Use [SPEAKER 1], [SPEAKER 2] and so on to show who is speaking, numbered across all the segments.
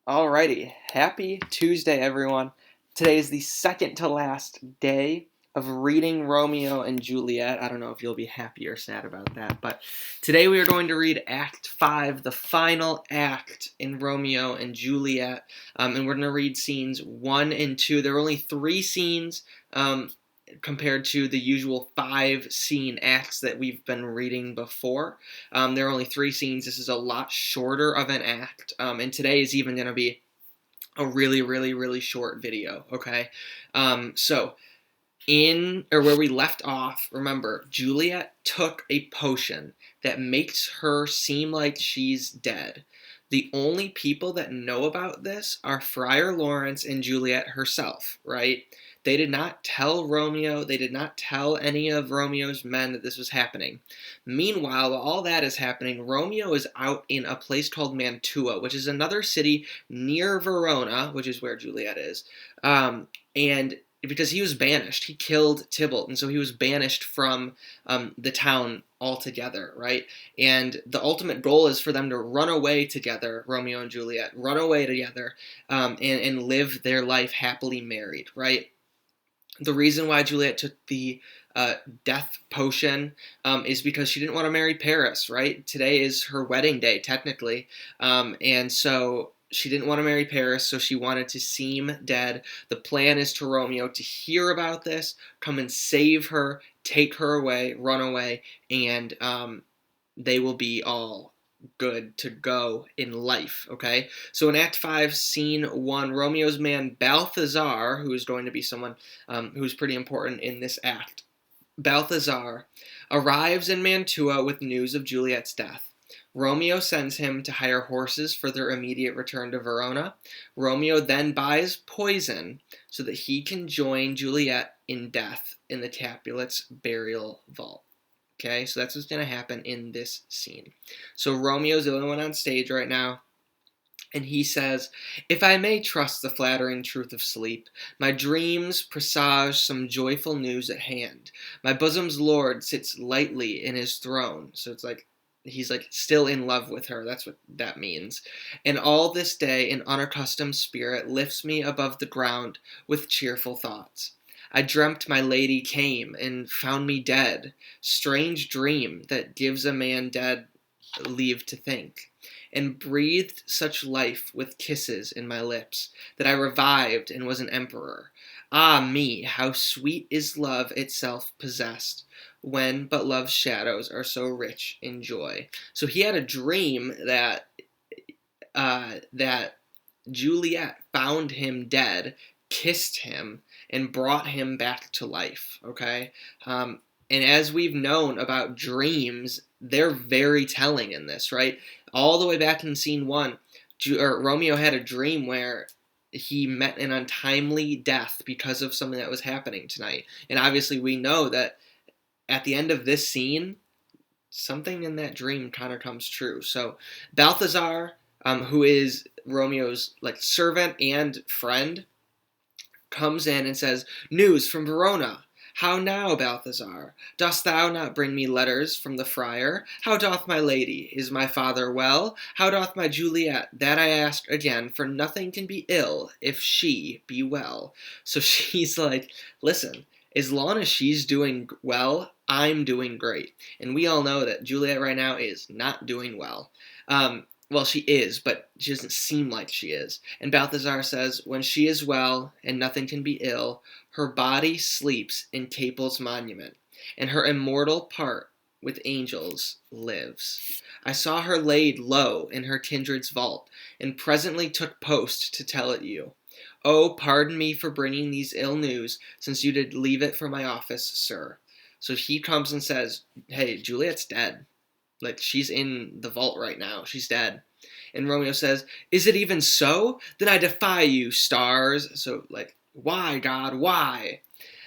[SPEAKER 1] Alrighty, happy Tuesday, everyone. Today is the second to last day of reading Romeo and Juliet. I don't know if you'll be happy or sad about that, but today we are going to read Act 5, the final act in Romeo and Juliet, and we're going to read scenes 1 and 2. There are only 3 scenes, compared to the usual 5-scene acts that we've been reading before. There are only 3 scenes. This is a lot shorter of an act, and today is even going to be a really, really, really short video, okay? So, where we left off, remember, Juliet took a potion that makes her seem like she's dead. The only people that know about this are Friar Lawrence and Juliet herself, right? They did not tell Romeo, they did not tell any of Romeo's men that this was happening. Meanwhile, while all that is happening, Romeo is out in a place called Mantua, which is another city near Verona, which is where Juliet is. And because he was banished, he killed Tybalt, and so he was banished from the town altogether, right? And the ultimate goal is for them to run away together, Romeo and Juliet, run away together, and live their life happily married, right? The reason why Juliet took the death potion is because she didn't want to marry Paris, right? Today is her wedding day, technically. And so she didn't want to marry Paris, so she wanted to seem dead. The plan is to Romeo to hear about this, come and save her, take her away, run away, and they will be all good to go in life, okay? So in Act 5, Scene 1, Romeo's man Balthazar, who is going to be someone who's pretty important in this act, Balthazar arrives in Mantua with news of Juliet's death. Romeo sends him to hire horses for their immediate return to Verona. Romeo then buys poison so that he can join Juliet in death in the Capulets' burial vault. Okay, so that's what's going to happen in this scene. So Romeo's the only one on stage right now, and he says, "If I may trust the flattering truth of sleep, my dreams presage some joyful news at hand. My bosom's lord sits lightly in his throne." So it's like he's like still in love with her. That's what that means. "And all this day an unaccustomed spirit lifts me above the ground with cheerful thoughts. I dreamt my lady came and found me dead. Strange dream that gives a man dead leave to think. And breathed such life with kisses in my lips, that I revived and was an emperor. Ah me, how sweet is love itself possessed, when but love's shadows are so rich in joy." So he had a dream that Juliet found him dead, kissed him, and brought him back to life. Okay, and as we've known about dreams, they're very telling in this, right? All the way back in Scene 1, Romeo had a dream where he met an untimely death because of something that was happening tonight. And obviously, we know that at the end of this scene, something in that dream kind of comes true. So Balthazar, who is Romeo's like servant and friend, comes in and says, "News from Verona. How now, Balthazar? Dost thou not bring me letters from the friar? How doth my lady? Is my father well? How doth my Juliet? That I ask again, for nothing can be ill if she be well." So she's like, listen, as long as she's doing well, I'm doing great. And we all know that Juliet right now is not doing well. Well, she is, but she doesn't seem like she is. And Balthazar says, "When she is well, and nothing can be ill, her body sleeps in Capel's monument, and her immortal part with angels lives. I saw her laid low in her kindred's vault, and presently took post to tell it you. Oh, pardon me for bringing these ill news, since you did leave it for my office, sir." So he comes and says, "Hey, Juliet's dead. Like, she's in the vault right now. She's dead." And Romeo says, "Is it even so? Then I defy you, stars." So, like, why, God, why?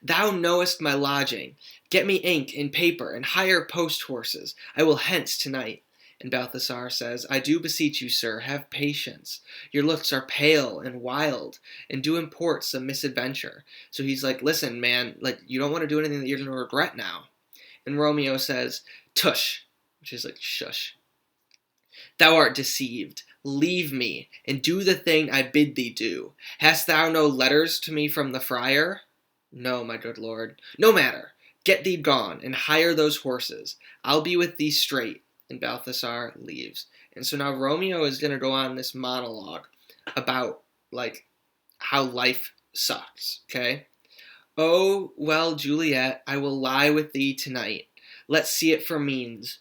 [SPEAKER 1] "Thou knowest my lodging. Get me ink and paper, and hire post horses. I will hence tonight." And Balthasar says, "I do beseech you, sir, have patience. Your looks are pale and wild, and do import some misadventure." So he's like, listen, man, like, you don't want to do anything that you're going to regret now. And Romeo says, "Tush," which is like, shush. "Thou art deceived. Leave me, and do the thing I bid thee do. Hast thou no letters to me from the friar? No, my good lord. No matter. Get thee gone, and hire those horses. I'll be with thee straight. And Balthasar leaves. And so now Romeo is going to go on this monologue about, like, how life sucks, okay? Oh, well, Juliet, I will lie with thee tonight. Let's see it for means.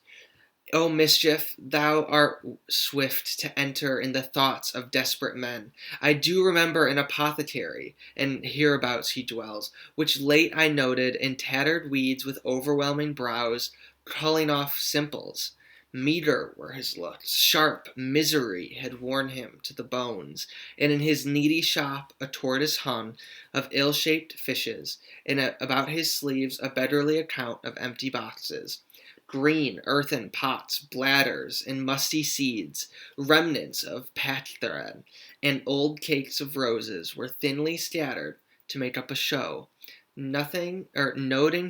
[SPEAKER 1] O mischief, thou art swift to enter in the thoughts of desperate men. I do remember an apothecary, and hereabouts he dwells, which late I noted in tattered weeds with overwhelming brows, culling off simples. Meager were his looks, sharp misery had worn him to the bones, and in his needy shop a tortoise hung of ill-shaped fishes, and about his sleeves a beggarly account of empty boxes. Green earthen pots, bladders, and musty seeds, remnants of patch thread, and old cakes of roses were thinly scattered to make up a show. Noting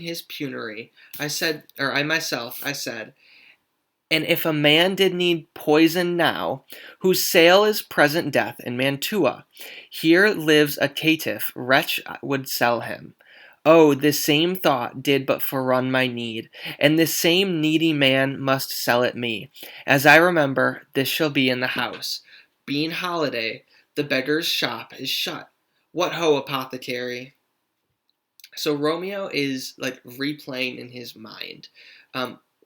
[SPEAKER 1] his penury, I said, and if a man did need poison now, whose sale is present death in Mantua, here lives a caitiff wretch would sell him. Oh, this same thought did but forerun my need, and this same needy man must sell it me. As I remember, this shall be in the house. Being holiday, the beggar's shop is shut. What ho, apothecary? So Romeo is like replaying in his mind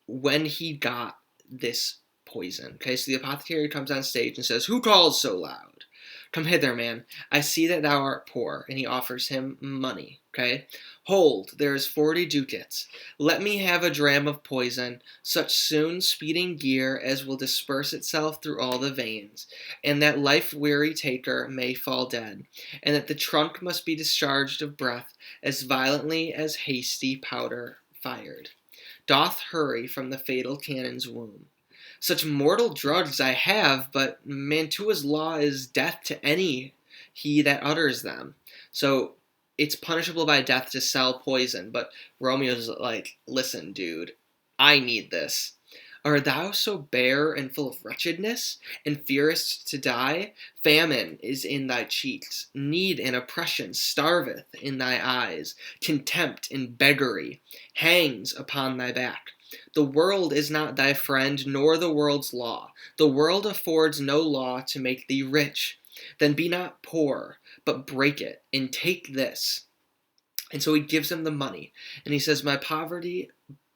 [SPEAKER 1] when he got this poison. Okay, so the apothecary comes on stage and says, "Who calls so loud? Come hither, man. I see that thou art poor." And he offers him money. Okay, "Hold, there is 40 ducats. Let me have a dram of poison, such soon speeding gear as will disperse itself through all the veins, and that life-weary taker may fall dead, and that the trunk must be discharged of breath as violently as hasty powder fired doth hurry from the fatal cannon's womb. Such mortal drugs I have, but Mantua's law is death to any he that utters them." So it's punishable by death to sell poison, but Romeo's like, "Listen, dude, I need this. Art thou so bare and full of wretchedness, and fearest to die? Famine is in thy cheeks, need and oppression starveth in thy eyes, contempt and beggary hangs upon thy back. The world is not thy friend, nor the world's law. The world affords no law to make thee rich. Then be not poor, but break it, and take this." And so he gives him the money, and he says, "My poverty,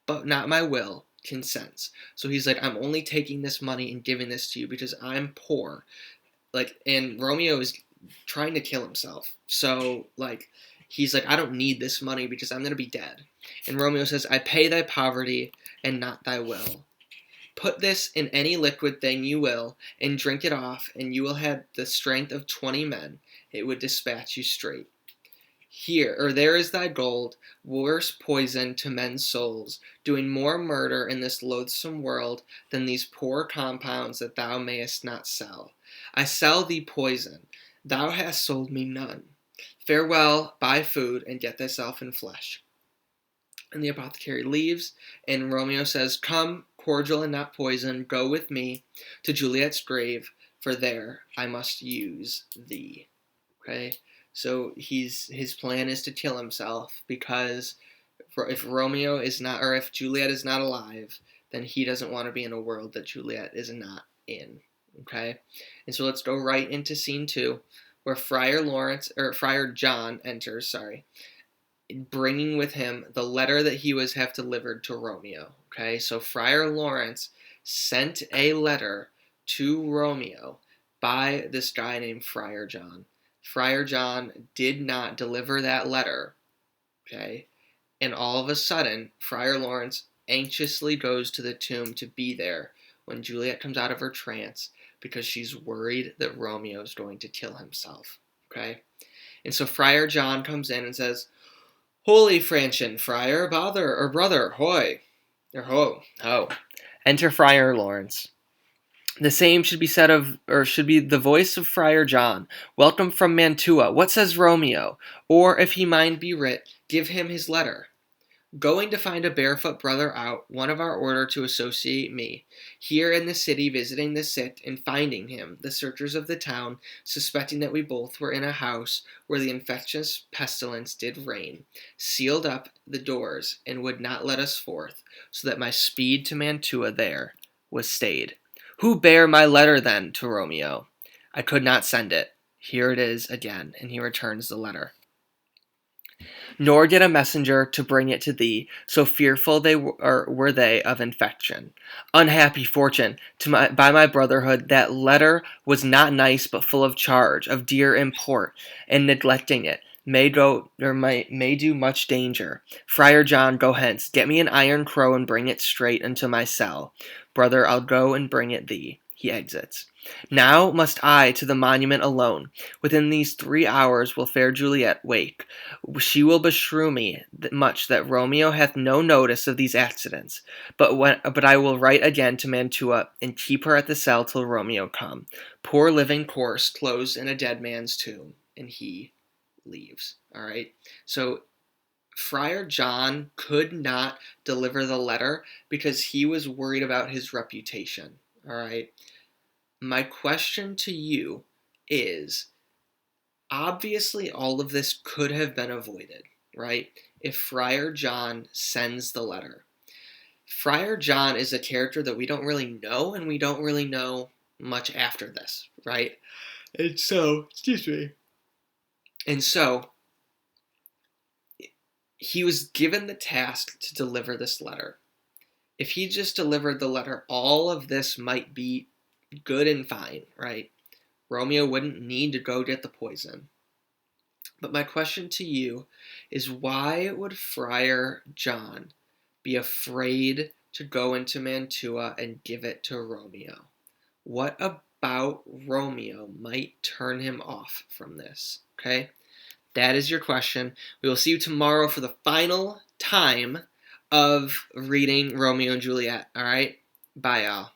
[SPEAKER 1] but not my will, consents." So he's like, "I'm only taking this money and giving this to you because I'm poor." Like, and Romeo is trying to kill himself. So, like, he's like, "I don't need this money because I'm going to be dead." And Romeo says, "I pay thy poverty and not thy will. Put this in any liquid thing you will, and drink it off, and you will have the strength of 20 men. It would dispatch you straight. There is thy gold, worse poison to men's souls, doing more murder in this loathsome world than these poor compounds that thou mayest not sell. I sell thee poison, thou hast sold me none. Farewell, buy food, and get thyself in flesh." And the apothecary leaves, and Romeo says, "Come, cordial and not poison, go with me to Juliet's grave, for there I must use thee." Okay? So his plan is to kill himself because if Romeo is not, or if Juliet is not alive, then he doesn't want to be in a world that Juliet is not in. Okay? And so let's go right into scene 2, where Friar John enters, bringing with him the letter that he was have delivered to Romeo. Okay, so Friar Lawrence sent a letter to Romeo by this guy named Friar John. Friar John did not deliver that letter. Okay, and all of a sudden, Friar Lawrence anxiously goes to the tomb to be there when Juliet comes out of her trance because she's worried that Romeo is going to kill himself. Okay, and so Friar John comes in and says, "Holy Frantian, friar, brother, hoy, or ho. Enter Friar Lawrence. The same should be said of, or should be the voice of Friar John. Welcome from Mantua. What says Romeo? Or, if he mind be writ, give him his letter." Going to find a barefoot brother out, one of our order to associate me. Here in the city, visiting the sick, and finding him, the searchers of the town, suspecting that we both were in a house where the infectious pestilence did reign, sealed up the doors, and would not let us forth, so that my speed to Mantua there was stayed. Who bare my letter then to Romeo? I could not send it. Here it is again, and he returns the letter. Nor did a messenger to bring it to thee, so fearful were they of infection. Unhappy fortune! By my brotherhood, that letter was not nice, but full of charge, of dear import, and neglecting it may do much danger. Friar John, go hence, get me an iron crow, and bring it straight unto my cell. Brother, I'll go and bring it thee. He exits. Now must I to the monument alone. Within these 3 hours will fair Juliet wake. She will beshrew me much that Romeo hath no notice of these accidents. But I will write again to Mantua, and keep her at the cell till Romeo come. Poor living corse closed in a dead man's tomb. And he leaves. All right. So Friar John could not deliver the letter because he was worried about his reputation. All right. My question to you is, obviously all of this could have been avoided, right? If Friar John sends the letter. Friar John is a character that we don't really know, and we don't really know much after this, right? And so, excuse me. And so, he was given the task to deliver this letter. If he just delivered the letter, all of this might be good and fine, right? Romeo wouldn't need to go get the poison. But my question to you is, why would Friar John be afraid to go into Mantua and give it to Romeo? What about Romeo might turn him off from this? Okay? That is your question. We will see you tomorrow for the final time of reading Romeo and Juliet. All right? Bye, y'all.